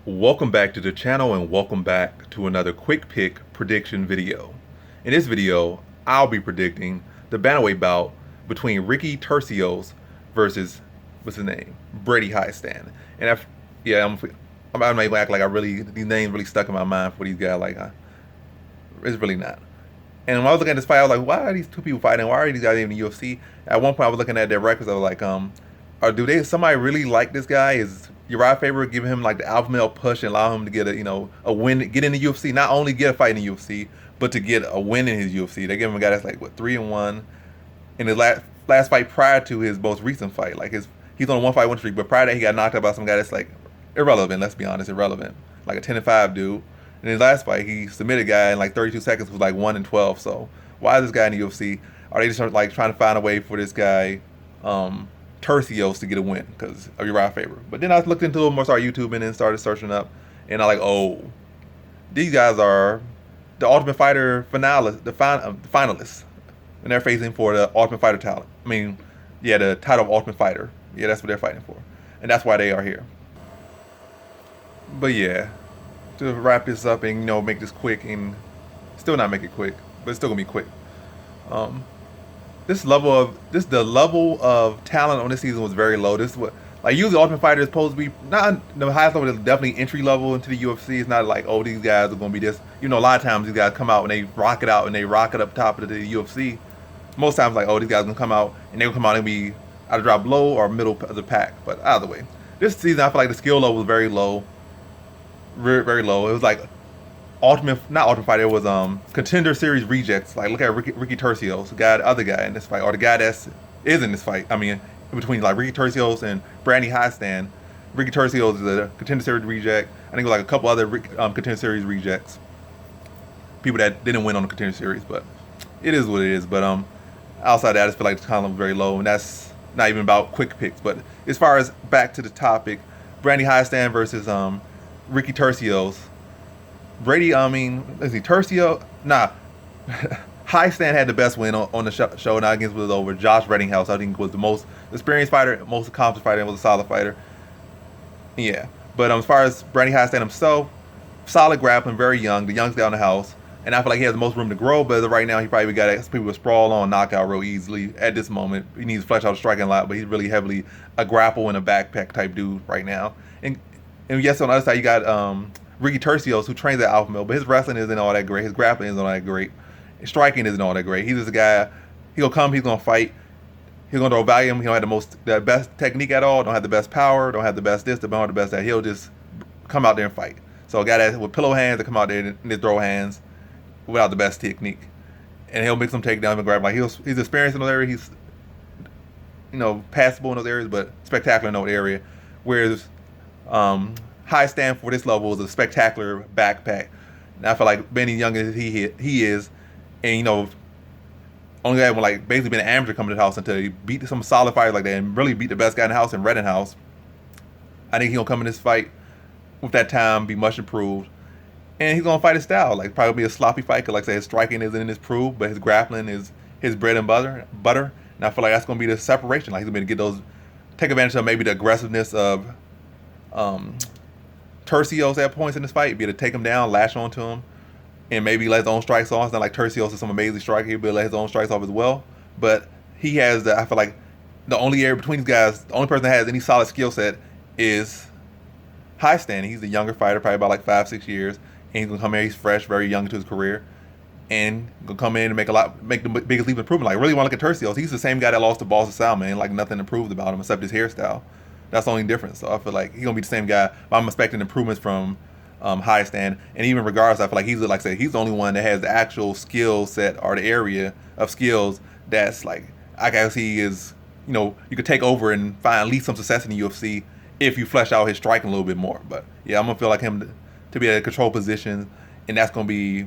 Welcome back to the channel and welcome back to another quick pick prediction video. In this video, I'll be predicting the bantamweight bout between Ricky Turcios versus, what's his name? Brady Hiestand. And I'm not gonna act like these names really stuck in my mind for these guys. It's really not. And when I was looking at this fight, I was like, why are these two people fighting? Why are these guys even in the UFC? At one point, I was looking at their records. I was like, somebody really like this guy? Is Uriah Faber giving him like the alpha male push and allow him to get a win, get in the UFC? Not only get a fight in the UFC, but to get a win in his UFC. They give him a guy that's like 3-1 in his last fight prior to his most recent fight. He's on a 1-fight win streak, but prior to that, he got knocked out by some guy that's like irrelevant. Let's be honest, irrelevant. Like a 10-5 dude. In his last fight, he submitted a guy in like 32 seconds, was like 1-12. So why is this guy in the UFC? Are they just like trying to find a way for this guy, Turcios, to get a win because of Uriah Faber? But then I looked into a little more, started YouTube, and then started searching up, and I like, oh, these guys are the Ultimate Fighter finalists, the finalists, and they're facing for the Ultimate Fighter talent. The title of Ultimate Fighter. Yeah, that's what they're fighting for, and that's why they are here. But yeah, to wrap this up and make this quick and still not make it quick, but it's still gonna be quick. Um, the level of talent on this season was very low. This is what, like, usually Ultimate Fighter is supposed to be not the highest level. It's definitely entry level into the UFC. It's not like, oh, these guys are gonna be this. A lot of times these guys come out and they rock it out and they rock it up top of the UFC. Most times, like, oh, these guys gonna come out and they gonna come out and be either drop low or middle of the pack. But either way, this season I feel like the skill level was very low, very, very low. It was like not Ultimate Fighter. It was Contender Series rejects. Like, look at Ricky Turcios, the other guy in this fight, or the guy is in this fight. In between like Ricky Turcios and Brady Hiestand. Ricky Turcios is a Contender Series reject. I think it was like a couple other Contender Series rejects. People that didn't win on the Contender Series, but it is what it is. But outside that, I just feel like the talent was very low, and that's not even about quick picks. But as far as back to the topic, Brady Hiestand versus Ricky Turcios. Brady, let's see, Turcio, Hiestand had the best win on the show. Now against was over Josh Reddinghouse. I think was the most experienced fighter, most accomplished fighter, and was a solid fighter. Yeah, but as far as Brady Hiestand himself, solid grappling, very young, the youngest guy in the house, and I feel like he has the most room to grow. But right now, he probably got people to sprawl on, knockout real easily. At this moment, he needs to flesh out the striking a lot, but he's really heavily a grapple and a backpack type dude right now. And yes, on the other side, you got Ricky Turcios, who trains at Alpha Male, but his wrestling isn't all that great. His grappling isn't all that great. His striking isn't all that great. He's just a guy, he'll come, he's going to fight. He's going to throw volume. He don't have the best technique at all, don't have the best power, don't have the best this, don't have the best that. He'll just come out there and fight. So a guy that with pillow hands to come out there and just throw hands without the best technique. And he'll make some takedowns and grab. Like, he's experienced in those areas. He's, passable in those areas, but spectacular in those areas. Whereas, Hiestand for this level is a spectacular backpack. And I feel like being young as he is, and only had like basically been an amateur coming to the house until he beat some solid fighters like that and really beat the best guy in the house in Reddinghouse. I think he's gonna come in this fight with that time, be much improved, and he's gonna fight his style. Like, probably be a sloppy fight, cause like I said, his striking isn't improved, but his grappling is his bread and butter. And I feel like that's gonna be the separation. Like, he's gonna get take advantage of maybe the aggressiveness of Turcios at points in this fight, be able to take him down, lash onto him, and maybe let his own strikes off. It's not like Turcios is some amazing striker; he'll be able to let his own strikes off as well. But he has I feel like the only area between these guys, the only person that has any solid skill set is Hiestand. He's the younger fighter, probably about like 5-6 years, and he's gonna come in. He's fresh, very young into his career, and gonna come in and make the biggest leap improvement. Like, really want to look at Turcios. He's the same guy that lost to Barboza Salman, and like nothing improved about him except his hairstyle. That's the only difference. So I feel like he's gonna be the same guy. But I'm expecting improvements from Hiestand, and even regardless, I feel like he's the only one that has the actual skill set or the area of skills that's like, I guess he is. You could take over and find at least some success in the UFC if you flesh out his striking a little bit more. But yeah, I'm gonna feel like him to be at a control position, and that's gonna be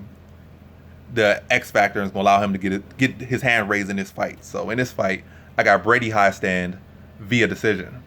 the X factor, and it's gonna allow him to get his hand raised in this fight. So in this fight, I got Brady Hiestand via decision.